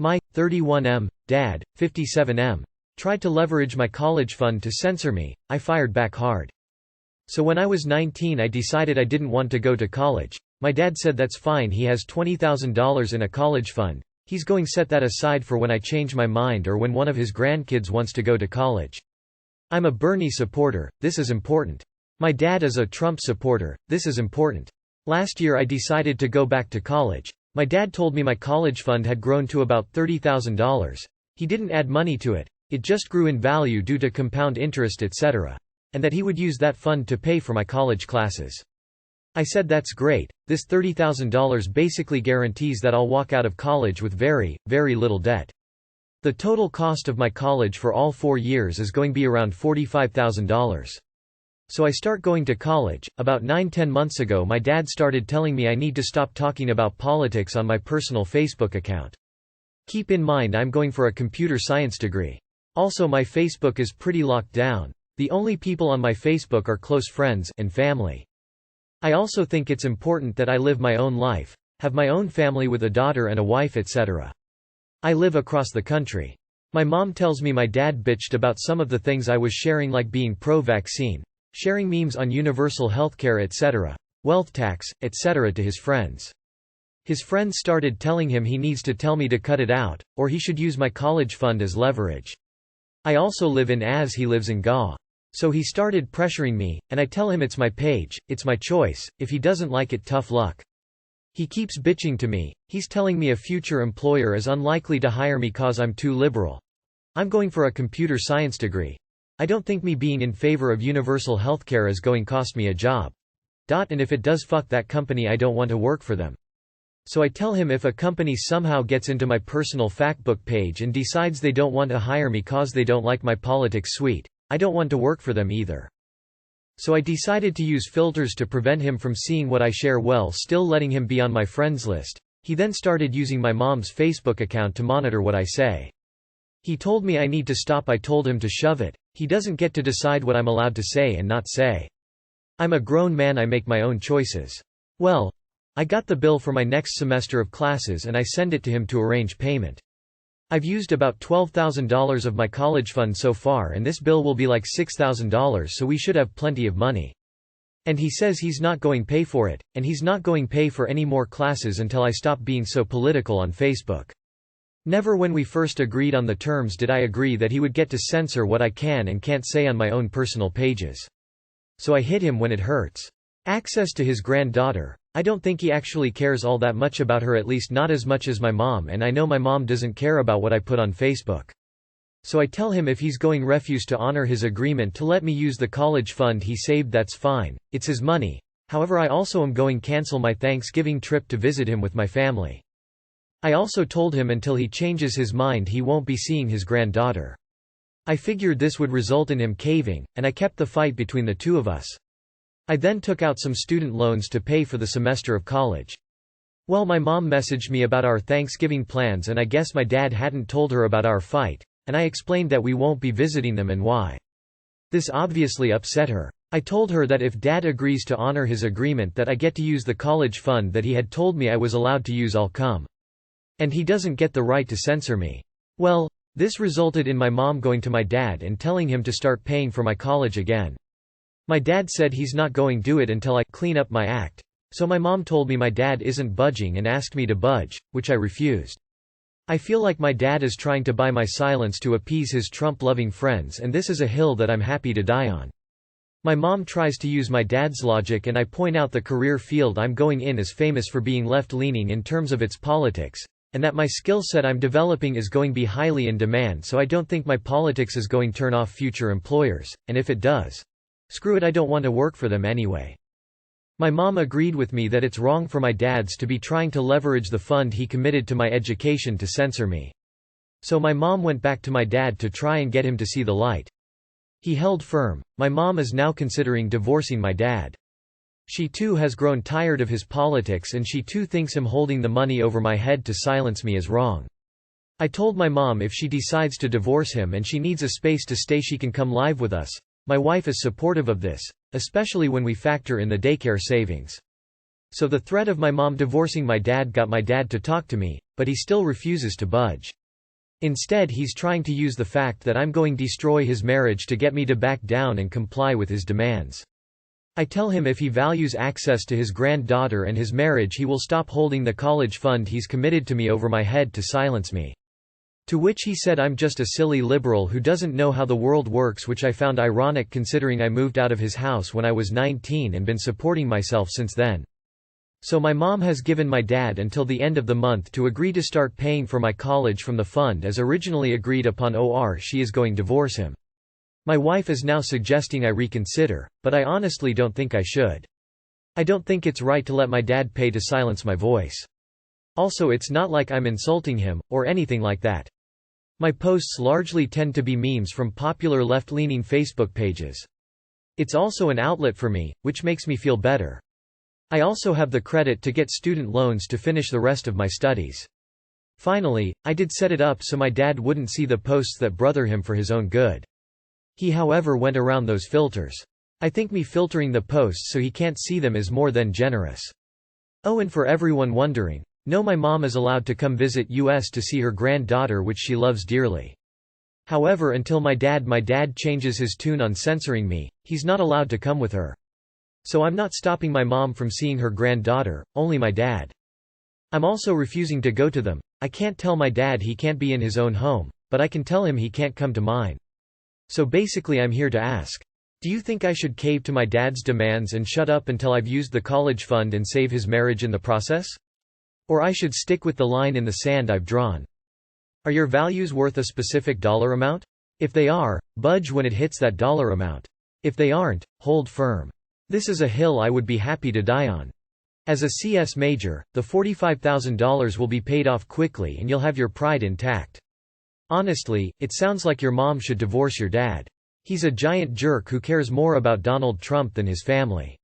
My 31M dad, 57M, tried to leverage my college fund to censor me. I fired back hard. So when I was 19 I decided I didn't want to go to college. My dad said that's fine, he has $20,000 in a college fund. He's going to set that aside for when I change my mind or when one of his grandkids wants to go to college. I'm a Bernie supporter, this is important. My dad is a Trump supporter, this is important. Last year I decided to go back to college. My dad told me my college fund had grown to about $30,000. He didn't add money to it. It just grew in value due to compound interest etc. And that he would use that fund to pay for my college classes. I said that's great, this $30,000 basically guarantees that I'll walk out of college with very, very little debt. The total cost of my college for all 4 years is going to be around $45,000. So I start going to college. About 9–10 months ago my dad started telling me I need to stop talking about politics on my personal Facebook account. Keep in mind I'm going for a computer science degree. Also my Facebook is pretty locked down. The only people on my Facebook are close friends and family. I also think it's important that I live my own life, have my own family with a daughter and a wife etc. I live across the country. My mom tells me my dad bitched about some of the things I was sharing, like being pro-vaccine, sharing memes on universal healthcare etc., wealth tax, etc. to his friends. His friends started telling him he needs to tell me to cut it out, or he should use my college fund as leverage. I also live in As, he lives in Ga. So he started pressuring me, and I tell him it's my page, it's my choice, if he doesn't like it tough luck. He keeps bitching to me, he's telling me a future employer is unlikely to hire me cause I'm too liberal. I'm going for a computer science degree. I don't think me being in favor of universal healthcare is going to cost me a job. And if it does, fuck that company, I don't want to work for them. So I tell him if a company somehow gets into my personal factbook page and decides they don't want to hire me cause they don't like my politics suite, I don't want to work for them either. So I decided to use filters to prevent him from seeing what I share while still letting him be on my friends list. He then started using my mom's Facebook account to monitor what I say. He told me I need to stop. I told him to shove it. He doesn't get to decide what I'm allowed to say and not say. I'm a grown man, I make my own choices. Well, I got the bill for my next semester of classes and I send it to him to arrange payment. I've used about $12,000 of my college fund so far and this bill will be like $6,000, so we should have plenty of money. And he says he's not going to pay for it, and he's not going to pay for any more classes until I stop being so political on Facebook. Never when we first agreed on the terms did I agree that he would get to censor what I can and can't say on my own personal pages. So I hit him when it hurts. Access to his granddaughter. I don't think he actually cares all that much about her, at least not as much as my mom, and I know my mom doesn't care about what I put on Facebook. So I tell him if he's going refuse to honor his agreement to let me use the college fund he saved, that's fine, it's his money. However, I also am going cancel my Thanksgiving trip to visit him with my family. I also told him until he changes his mind he won't be seeing his granddaughter. I figured this would result in him caving, and I kept the fight between the two of us. I then took out some student loans to pay for the semester of college. Well, my mom messaged me about our Thanksgiving plans and I guess my dad hadn't told her about our fight, and I explained that we won't be visiting them and why. This obviously upset her. I told her that if dad agrees to honor his agreement that I get to use the college fund that he had told me I was allowed to use, I'll come. And he doesn't get the right to censor me. Well, this resulted in my mom going to my dad and telling him to start paying for my college again. My dad said he's not going to do it until I clean up my act. So my mom told me my dad isn't budging and asked me to budge, which I refused. I feel like my dad is trying to buy my silence to appease his Trump-loving friends, and this is a hill that I'm happy to die on. My mom tries to use my dad's logic and I point out the career field I'm going in is famous for being left-leaning in terms of its politics, and that my skill set I'm developing is going to be highly in demand, so I don't think my politics is going to turn off future employers, and if it does, screw it, I don't want to work for them anyway. My mom agreed with me that it's wrong for my dads to be trying to leverage the fund he committed to my education to censor me. So my mom went back to my dad to try and get him to see the light. He held firm. My mom is now considering divorcing my dad. She too has grown tired of his politics and she too thinks him holding the money over my head to silence me is wrong. I told my mom if she decides to divorce him and she needs a space to stay she can come live with us. My wife is supportive of this, especially when we factor in the daycare savings. So the threat of my mom divorcing my dad got my dad to talk to me, but he still refuses to budge. Instead he's trying to use the fact that I'm going to destroy his marriage to get me to back down and comply with his demands. I tell him if he values access to his granddaughter and his marriage he will stop holding the college fund he's committed to me over my head to silence me. To which he said I'm just a silly liberal who doesn't know how the world works, which I found ironic considering I moved out of his house when I was 19 and been supporting myself since then. So my mom has given my dad until the end of the month to agree to start paying for my college from the fund as originally agreed upon, or she is going to divorce him. My wife is now suggesting I reconsider, but I honestly don't think I should. I don't think it's right to let my dad pay to silence my voice. Also, it's not like I'm insulting him, or anything like that. My posts largely tend to be memes from popular left-leaning Facebook pages. It's also an outlet for me, which makes me feel better. I also have the credit to get student loans to finish the rest of my studies. Finally, I did set it up so my dad wouldn't see the posts that bother him for his own good. He however went around those filters. I think me filtering the posts so he can't see them is more than generous. Oh, and for everyone wondering, no, my mom is allowed to come visit US to see her granddaughter, which she loves dearly. However, until my dad changes his tune on censoring me, he's not allowed to come with her. So I'm not stopping my mom from seeing her granddaughter, only my dad. I'm also refusing to go to them. I can't tell my dad he can't be in his own home, but I can tell him he can't come to mine. So basically I'm here to ask, do you think I should cave to my dad's demands and shut up until I've used the college fund and save his marriage in the process? Or I should stick with the line in the sand I've drawn? Are your values worth a specific dollar amount? If they are, budge when it hits that dollar amount. If they aren't, hold firm. This is a hill I would be happy to die on. As a CS major, the $45,000 will be paid off quickly and you'll have your pride intact. Honestly, it sounds like your mom should divorce your dad. He's a giant jerk who cares more about Donald Trump than his family.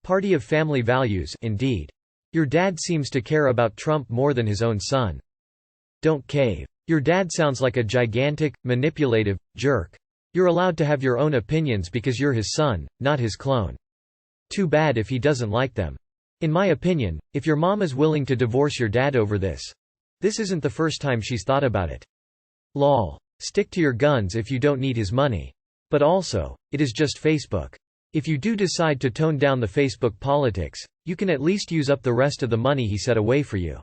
Party of family values, indeed. Your dad seems to care about Trump more than his own son. Don't cave. Your dad sounds like a gigantic, manipulative jerk. You're allowed to have your own opinions because you're his son, not his clone. Too bad if he doesn't like them. In my opinion, if your mom is willing to divorce your dad over this isn't the first time she's thought about it. Lol. Stick to your guns if you don't need his money. But also, it is just Facebook. If you do decide to tone down the Facebook politics, you can at least use up the rest of the money he set away for you.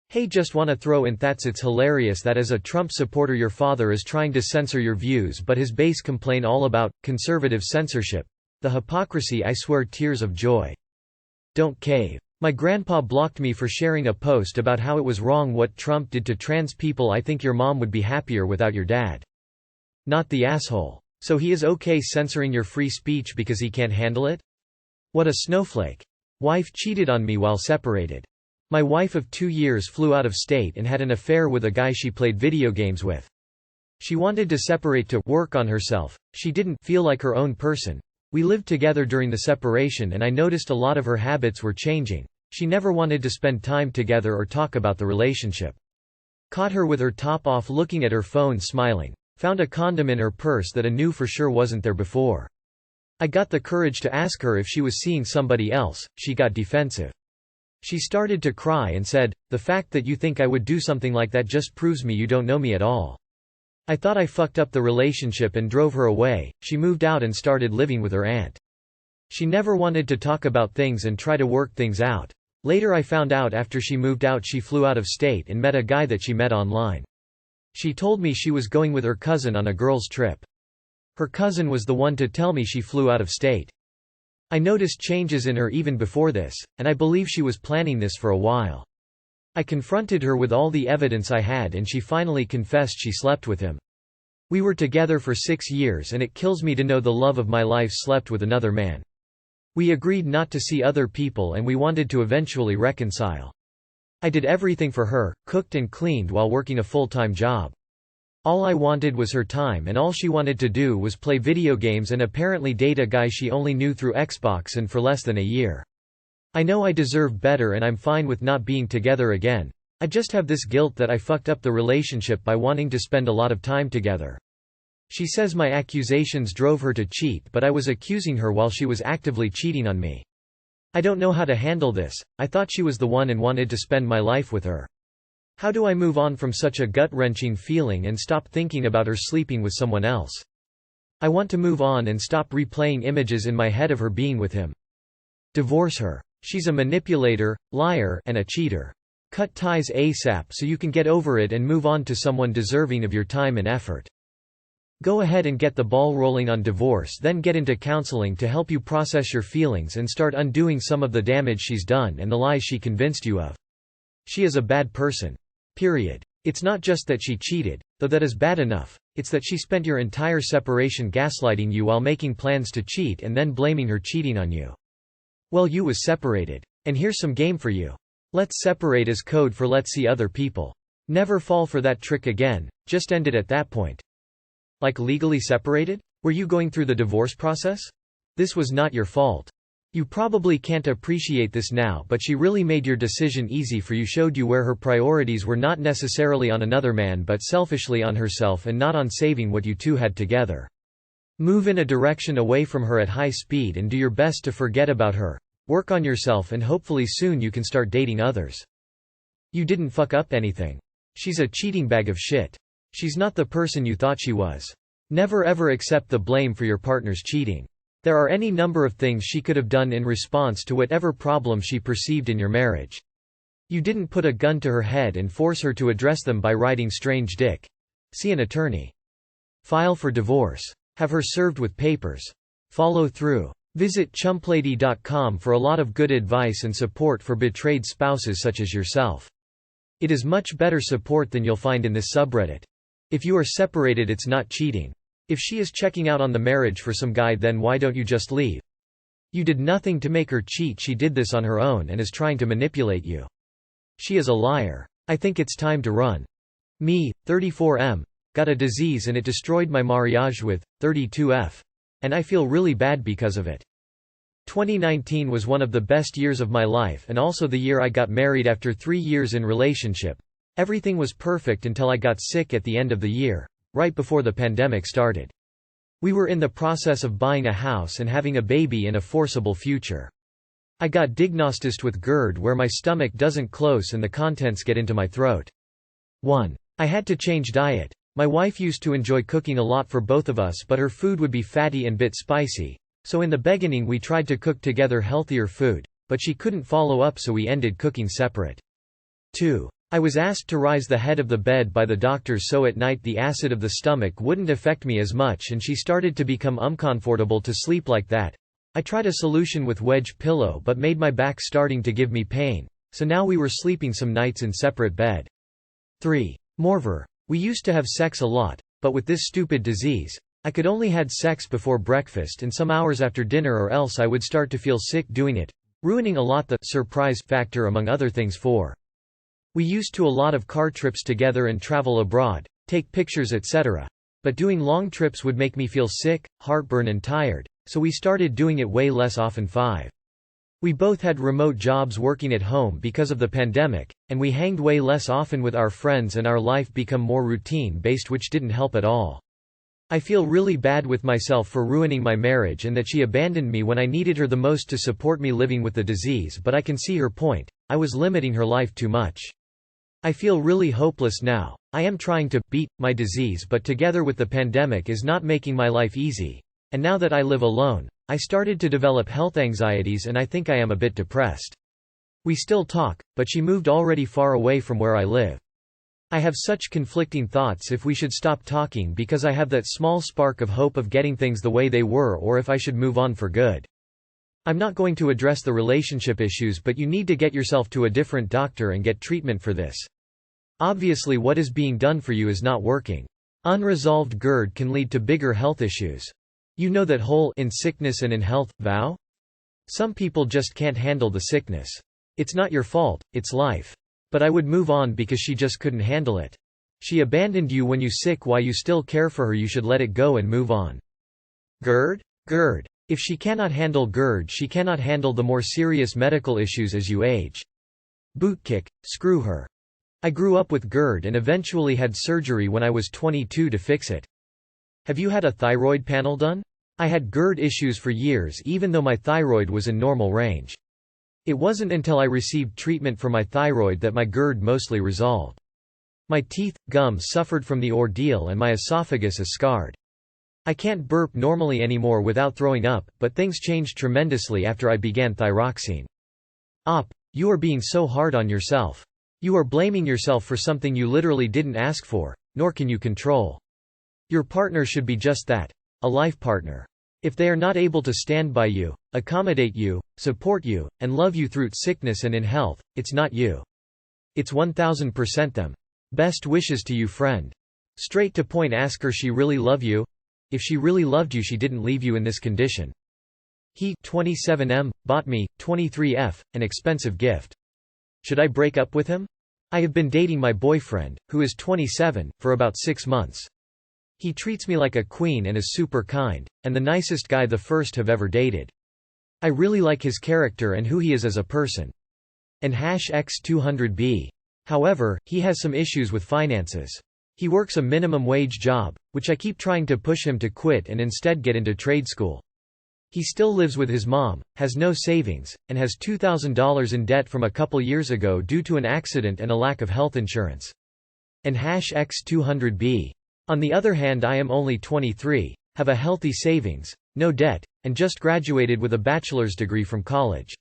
Hey, just wanna throw in that it's hilarious that as a Trump supporter your father is trying to censor your views but his base complain all about conservative censorship. The hypocrisy, I swear, tears of joy. Don't cave. My grandpa blocked me for sharing a post about how it was wrong what Trump did to trans people. I think your mom would be happier without your dad. Not the asshole. So he is okay censoring your free speech because he can't handle it? What a snowflake. Wife cheated on me while separated. My wife of 2 years flew out of state and had an affair with a guy she played video games with. She wanted to separate to work on herself. She didn't feel like her own person. We lived together during the separation and I noticed a lot of her habits were changing. She never wanted to spend time together or talk about the relationship. Caught her with her top off looking at her phone smiling. Found a condom in her purse that I knew for sure wasn't there before. I got the courage to ask her if she was seeing somebody else. She got defensive. She started to cry and said, "The fact that you think I would do something like that just proves me you don't know me at all." I thought I fucked up the relationship and drove her away. She moved out and started living with her aunt. She never wanted to talk about things and try to work things out. Later I found out after she moved out she flew out of state and met a guy that she met online. She told me she was going with her cousin on a girls' trip. Her cousin was the one to tell me she flew out of state. I noticed changes in her even before this, and I believe she was planning this for a while. I confronted her with all the evidence I had and she finally confessed she slept with him. We were together for 6 years and it kills me to know the love of my life slept with another man. We agreed not to see other people and we wanted to eventually reconcile. I did everything for her, cooked and cleaned while working a full-time job. All I wanted was her time and all she wanted to do was play video games and apparently date a guy she only knew through Xbox and for less than a year. I know I deserve better and I'm fine with not being together again. I just have this guilt that I fucked up the relationship by wanting to spend a lot of time together. She says my accusations drove her to cheat, but I was accusing her while she was actively cheating on me. I don't know how to handle this. I thought she was the one and wanted to spend my life with her. How do I move on from such a gut-wrenching feeling and stop thinking about her sleeping with someone else? I want to move on and stop replaying images in my head of her being with him. Divorce her. She's a manipulator, liar, and a cheater. Cut ties ASAP so you can get over it and move on to someone deserving of your time and effort. Go ahead and get the ball rolling on divorce, then get into counseling to help you process your feelings and start undoing some of the damage she's done and the lies she convinced you of. She is a bad person. Period. It's not just that she cheated, though that is bad enough, it's that she spent your entire separation gaslighting you while making plans to cheat and then blaming her cheating on you. Well, you was separated. And here's some game for you. Let's separate is code for let's see other people. Never fall for that trick again, just end it at that point. Like legally separated? Were you going through the divorce process? This was not your fault. You probably can't appreciate this now, but she really made your decision easy for you, showed you where her priorities were not necessarily on another man but selfishly on herself and not on saving what you two had together. Move in a direction away from her at high speed and do your best to forget about her. Work on yourself and hopefully soon you can start dating others. You didn't fuck up anything. She's a cheating bag of shit. She's not the person you thought she was. Never ever accept the blame for your partner's cheating. There are any number of things she could have done in response to whatever problem she perceived in your marriage. You didn't put a gun to her head and force her to address them by writing strange dick. See an attorney. File for divorce. Have her served with papers. Follow through. Visit chumplady.com for a lot of good advice and support for betrayed spouses such as yourself. It is much better support than you'll find in this subreddit. If you are separated, it's not cheating. If she is checking out on the marriage for some guy, then why don't you just leave? You did nothing to make her cheat. She did this on her own and is trying to manipulate you. She is a liar. I think it's time to run. Me, 34M, got a disease and it destroyed my mariage with 32F. And I feel really bad because of it. 2019 was one of the best years of my life and also the year I got married after 3 years in relationship. Everything was perfect until I got sick at the end of the year. Right before the pandemic started. We were in the process of buying a house and having a baby in a foreseeable future. I got diagnosed with GERD where my stomach doesn't close and the contents get into my throat. 1. I had to change diet. My wife used to enjoy cooking a lot for both of us, but her food would be fatty and bit spicy, so in the beginning we tried to cook together healthier food, but she couldn't follow up, so we ended cooking separate. 2. I was asked to rise the head of the bed by the doctors so at night the acid of the stomach wouldn't affect me as much, and she started to become uncomfortable to sleep like that. I tried a solution with wedge pillow but made my back starting to give me pain, so now we were sleeping some nights in separate bed. 3. Moreover, we used to have sex a lot, but with this stupid disease, I could only had sex before breakfast and some hours after dinner, or else I would start to feel sick doing it, ruining a lot the surprise factor among other things. 4. We used to a lot of car trips together and travel abroad, take pictures etc. But doing long trips would make me feel sick, heartburn and tired, so we started doing it way less often. 5. We both had remote jobs working at home because of the pandemic, and we hanged way less often with our friends and our life became more routine-based, which didn't help at all. I feel really bad with myself for ruining my marriage and that she abandoned me when I needed her the most to support me living with the disease, but I can see her point. I was limiting her life too much. I feel really hopeless now. I am trying to beat my disease, but together with the pandemic is not making my life easy. And now that I live alone, I started to develop health anxieties and I think I am a bit depressed. We still talk, but she moved already far away from where I live. I have such conflicting thoughts if we should stop talking because I have that small spark of hope of getting things the way they were, or if I should move on for good. I'm not going to address the relationship issues, but you need to get yourself to a different doctor and get treatment for this. Obviously what is being done for you is not working. Unresolved GERD can lead to bigger health issues. You know that whole in sickness and in health vow? Some people just can't handle the sickness. It's not your fault, it's life. But I would move on because she just couldn't handle it. She abandoned you when you sick. While you still care for her, you should let it go and move on. GERD? GERD. If she cannot handle GERD, she cannot handle the more serious medical issues as you age. Bootkick, screw her. I grew up with GERD and eventually had surgery when I was 22 to fix it. Have you had a thyroid panel done? I had GERD issues for years even though my thyroid was in normal range. It wasn't until I received treatment for my thyroid that my GERD mostly resolved. My teeth, gums suffered from the ordeal and my esophagus is scarred. I can't burp normally anymore without throwing up, but things changed tremendously after I began thyroxine. You are being so hard on yourself. You are blaming yourself for something you literally didn't ask for, nor can you control. Your partner should be just that, a life partner. If they are not able to stand by you, accommodate you, support you, and love you through sickness and in health, it's not you. It's 1000% them. Best wishes to you, friend. Straight to point, ask her she really love you? If she really loved you, she didn't leave you in this condition. He, 27M, bought me, 23F, an expensive gift. Should I break up with him? I have been dating my boyfriend, who is 27, for about 6 months. He treats me like a queen and is super kind, and the nicest guy the first have ever dated. I really like his character and who he is as a person. And #X200B. However, he has some issues with finances. He works a minimum wage job, which I keep trying to push him to quit and instead get into trade school. He still lives with his mom, has no savings, and has $2,000 in debt from a couple years ago due to an accident and a lack of health insurance. And #X200B. On the other hand, I am only 23, have a healthy savings, no debt, and just graduated with a bachelor's degree from college.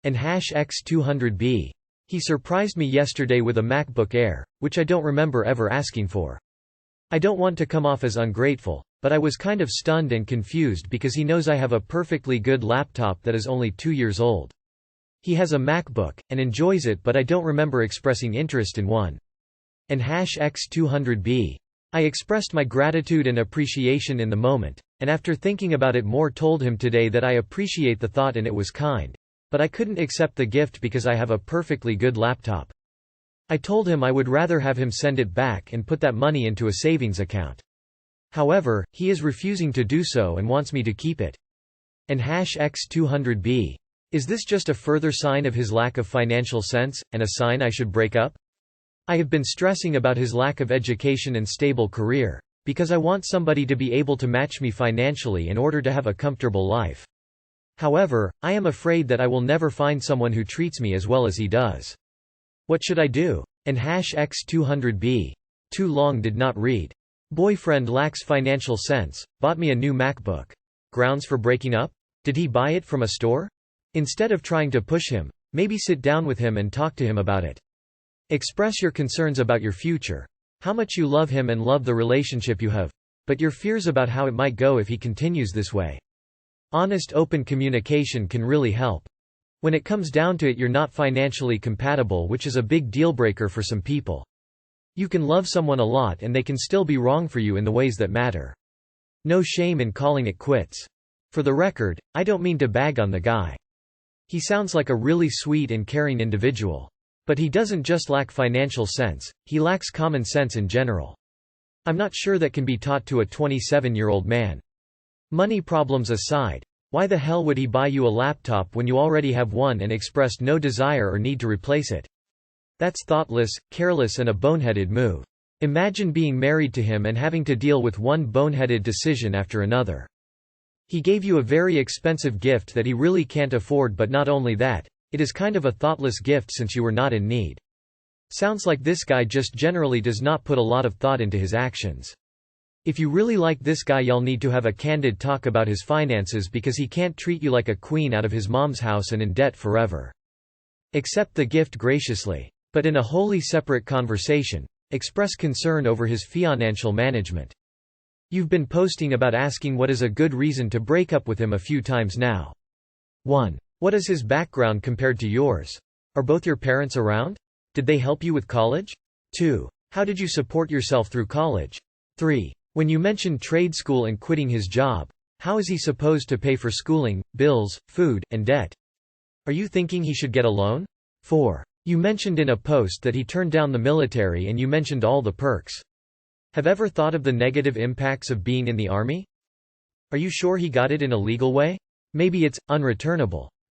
And #X200B. He surprised me yesterday with a MacBook Air, which I don't remember ever asking for. I don't want to come off as ungrateful, but I was kind of stunned and confused because he knows I have a perfectly good laptop that is only 2 years old. He has a MacBook, and enjoys it, but I don't remember expressing interest in one. And #X200B. I expressed my gratitude and appreciation in the moment, and after thinking about it more told him today that I appreciate the thought and it was kind. But I couldn't accept the gift because I have a perfectly good laptop. I told him I would rather have him send it back and put that money into a savings account. However, he is refusing to do so and wants me to keep it. And #X200B. Is this just a further sign of his lack of financial sense, and a sign I should break up? I have been stressing about his lack of education and stable career, because I want somebody to be able to match me financially in order to have a comfortable life. However, I am afraid that I will never find someone who treats me as well as he does. What should I do? And #X200B. Too long did not read. Boyfriend lacks financial sense, bought me a new MacBook. Grounds for breaking up? Did he buy it from a store? Instead of trying to push him, maybe sit down with him and talk to him about it. Express your concerns about your future. How much you love him and love the relationship you have, but your fears about how it might go if he continues this way. Honest, open communication can really help. When it comes down to it, you're not financially compatible, which is a big deal-breaker for some people. You can love someone a lot and they can still be wrong for you in the ways that matter. No shame in calling it quits. For the record, I don't mean to bag on the guy. He sounds like a really sweet and caring individual. But he doesn't just lack financial sense, he lacks common sense in general. I'm not sure that can be taught to a 27-year-old man. Money problems aside, why the hell would he buy you a laptop when you already have one and expressed no desire or need to replace it? That's thoughtless, careless, and a boneheaded move. Imagine being married to him and having to deal with one boneheaded decision after another. He gave you a very expensive gift that he really can't afford, but not only that, it is kind of a thoughtless gift since you were not in need. Sounds like this guy just generally does not put a lot of thought into his actions. If you really like this guy, you'll need to have a candid talk about his finances because he can't treat you like a queen out of his mom's house and in debt forever. Accept the gift graciously. But in a wholly separate conversation, express concern over his financial management. You've been posting about asking what is a good reason to break up with him a few times now. 1. What is his background compared to yours? Are both your parents around? Did they help you with college? 2. How did you support yourself through college? 3. When you mentioned trade school and quitting his job, how is he supposed to pay for schooling, bills, food, and debt? Are you thinking he should get a loan? 4. You mentioned in a post that he turned down the military and you mentioned all the perks. Have ever thought of the negative impacts of being in the army? Are you sure he got it in a legal way? Maybe it's unreturnable.